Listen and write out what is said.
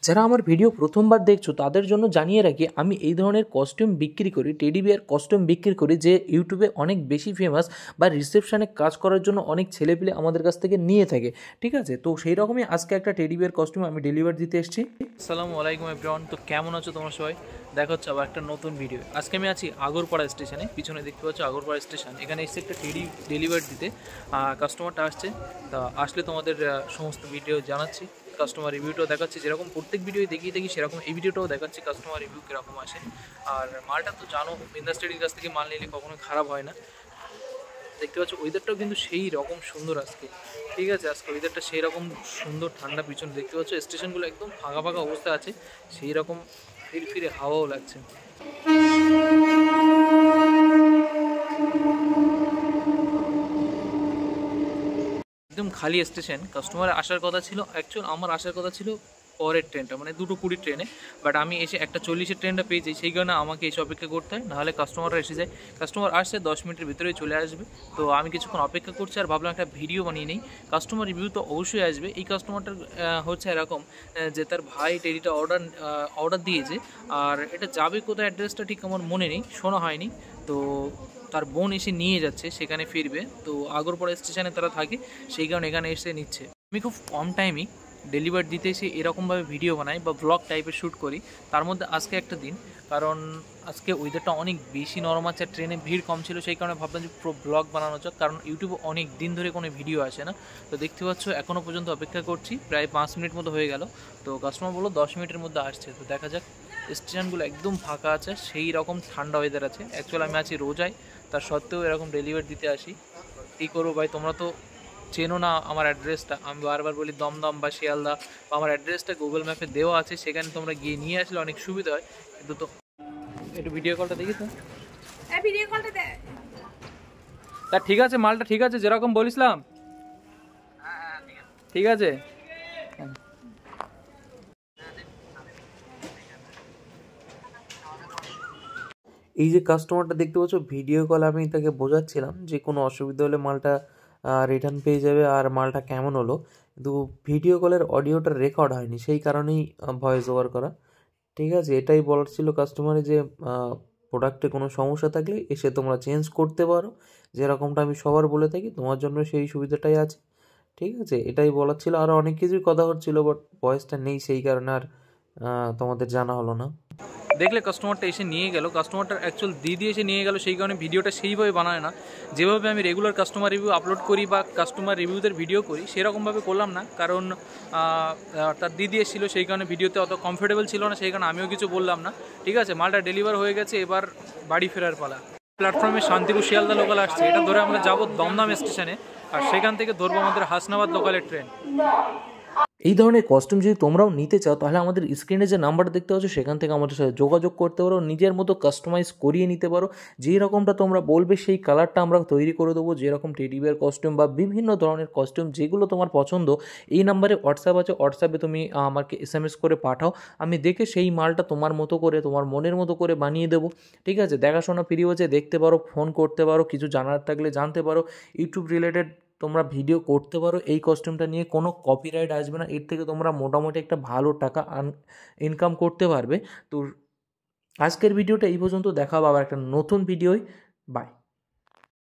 যারা আমার ভিডিও প্রথমবার দেখছো তাদের জন্য জানিয়ে রাখি, আমি এই ধরনের কস্টিউম বিক্রি করি, টেডি বিয়ার কস্টিউম বিক্রি করি, যে ইউটিউবে অনেক বেশি ফেমাস বা রিসেপশনে কাজ করার জন্য অনেক ছেলেপিলে আমাদের কাছ থেকে নিয়ে থাকে। ঠিক আছে, তো সেই রকমই আজকে একটা টেডি বিয়ার কস্টিউম আমি ডেলিভার দিতে এসেছি। আসসালামু আলাইকুম এভরিওয়ান, তো কেমন আছো তোমরা সবাই? দেখা হচ্ছে আবার একটা নতুন ভিডিও। আজকে আমি আছি আগরপাড়া স্টেশনে, পিছনে দেখতে পাচ্ছ আগরপাড়া স্টেশন। এখানে এসে একটা টেডি ডেলিভার দিতে কাস্টমারটা আসছে, তা আসলে তোমাদের সমস্ত ভিডিও জানাচ্ছি, কাস্টমার রিভিউটাও দেখাচ্ছি। যেরকম প্রত্যেক ভিডিও দেখিয়ে দেখি সেরকম এই ভিডিওটাও দেখাচ্ছি কাস্টমার রিভিউ কীরকম আসে। আর মালটা তো জানো, ইন্ডাস্ট্রির কাছ থেকে মাল নিলে কখনোই খারাপ হয় না। দেখতে পাচ্ছ ওয়েদারটাও কিন্তু সেই রকম সুন্দর আজকে। ঠিক আছে, আজকে ওয়েদারটা সেই রকম সুন্দর, ঠান্ডা। পিছনে দেখতে পাচ্ছ স্টেশনগুলো একদম ফাঁকা ফাঁকা অবস্থা আছে, সেই রকম ফিরে হাওয়াও লাগছে। একদম খালি স্টেশন। কাস্টমার আসার কথা ছিল, অ্যাকচুয়াল আমার আসার কথা ছিল পরের ট্রেনটা, মানে 2:20 ট্রেনে, বাট আমি এসে 1:40 ট্রেনটা পেয়েছি। সেই কারণে আমাকে এসে অপেক্ষা করতে হয়, নাহলে কাস্টমাররা এসে যায়। কাস্টমার আসছে 10 মিনিটের ভিতরেই চলে আসবে, তো আমি কিছুক্ষণ অপেক্ষা করছি আর ভাবলাম একটা ভিডিও বানিয়ে নেই। কাস্টমার রিভিউ তো অবশ্যই আসবে। এই কাস্টমারটার হচ্ছে এরকম যে তার ভাই টেডিটা অর্ডার দিয়েছে, আর এটা যাবে কোথায় অ্যাড্রেসটা ঠিক আমার মনে নেই, শোনা হয়নি। তো তার বোন এসে নিয়ে যাচ্ছে, সেখানে ফিরবে। তো আগরপাড়া স্টেশনে তারা থাকে, সেই কারণে এখানে এসে নিচ্ছে। আমি খুব কম টাইমই ডেলিভার দিতে এসে এরকমভাবে ভিডিও বানাই বা ব্লগ টাইপের শ্যুট করি। তার মধ্যে আজকে একটা দিন, কারণ আজকে ওয়েদারটা অনেক বেশি নরম আছে, ট্রেনে ভিড় কম ছিল, সেই কারণে ভাবলাম যে ব্লগ বানানো যাক, কারণ ইউটিউবে অনেক দিন ধরে কোনো ভিডিও আসে না। তো দেখতে পাচ্ছ এখনও পর্যন্ত অপেক্ষা করছি, প্রায় 5 মিনিট মতো হয়ে গেল। তো কাস্টমার বললো 10 মিনিটের মধ্যে আসছে, তো দেখা যাক। স্টেশনগুলো একদম ফাঁকা আছে, সেই রকম ঠান্ডা ওয়েদার আছে। অ্যাকচুয়ালি আমি আছি রোজায়, তার সত্ত্বেও এরকম ডেলিভারি দিতে আসি। কী করবো ভাই, তোমরা তো চেনো না আমার অ্যাড্রেসটা। আমি বারবার বলি দমদম বা শিয়ালদা, বা আমার অ্যাড্রেসটা গুগল ম্যাপে দেওয়া আছে, সেখানে তোমরা গিয়ে নিয়ে আসলে অনেক সুবিধা হয়। কিন্তু তো একটু ভিডিও কলটা দেখি তো, ভিডিও কলটা দে। তা ঠিক আছে, মালটা ঠিক আছে যেরকম বলিসলাম? ঠিক আছে। এই যে কাস্টমারটা দেখতে পাচ্ছ, ভিডিও কল আমি তাকে বোঝাচ্ছিলাম যে কোনো অসুবিধা হলে মালটা রিটার্ন পেয়ে যাবে, আর মালটা কেমন হলো। কিন্তু ভিডিও কলের অডিওটা রেকর্ড হয়নি, সেই কারণেই ভয়েস ওভার করা। ঠিক আছে, এটাই বলার ছিল কাস্টমারে, যে প্রোডাক্টে কোনো সমস্যা থাকলে এসে তোমরা চেঞ্জ করতে পারো, যেরকমটা আমি সবার বলে থাকি, তোমার জন্য সেই সুবিধাটাই আছে। ঠিক আছে, এটাই বলার ছিল। আরও অনেক কিছুই কথা হচ্ছিলো, বাট ভয়েসটা নেই, সেই কারণে আর তোমাদের জানা হলো না। দেখলে কাস্টমারটা এসে নিয়ে গেল, কাস্টমারটার অ্যাকচুয়াল দিদি এসে নিয়ে গেল, সেই কারণে ভিডিওটা সেইভাবে বানায় না, যেভাবে আমি রেগুলার কাস্টমার রিভিউ আপলোড করি বা কাস্টমার রিভিউদের ভিডিও করি সেরকমভাবে করলাম না। কারণ তার দিদি এসেছিল, সেই কারণে ভিডিওতে অত কমফোর্টেবল ছিল না, সেই কারণে আমিও কিছু বললাম না। ঠিক আছে, মালটা ডেলিভার হয়ে গেছে, এবার বাড়ি ফেরার পালা। প্ল্যাটফর্মে শান্তিপুর শিয়ালদা লোকাল আসছে, এটা ধরে আমরা যাবো দমদম স্টেশনে, আর সেখান থেকে ধরবো আমাদের হাসনাবাদ লোকালের ট্রেন। এই ধরনের কস্টিউম যদি তোমরাও নিতে চাও, তাহলে আমাদের স্ক্রিনে যে নাম্বারটা দেখতে পাচ্ছ, সেখান থেকে আমাদের সাথে যোগাযোগ করতে পারো, নিজের মতো কাস্টমাইজ করিয়ে নিতে পারো। যেই রকমটা তোমরা বলবে সেই কালারটা আমরা তৈরি করে দেবো। যেরকম টেডি বিয়ার কস্টিউম বা বিভিন্ন ধরনের কস্টিউম যেগুলো তোমার পছন্দ, এই নাম্বারে হোয়াটসঅ্যাপ আছে, হোয়াটসঅ্যাপে তুমি আমাকে SMS করে পাঠাও, আমি দেখে সেই মালটা তোমার মতো করে, তোমার মনের মতো করে বানিয়ে দেবো। ঠিক আছে, দেখাশোনা ফ্রি হচ্ছে, দেখতে পারো, ফোন করতে পারো, কিছু জানার থাকলে জানতে পারো, ইউটিউব রিলেটেড তোমরা ভিডিও করতে পারো। এই কস্টিউমটা নিয়ে কোনো কপিরাইট আসবে না, এর থেকে তোমরা মোটামুটি একটা ভালো টাকা ইনকাম করতে পারবে। তো আজকের ভিডিওটা এই পর্যন্ত, দেখা হবে আবার একটা নতুন ভিডিওয়। বাই।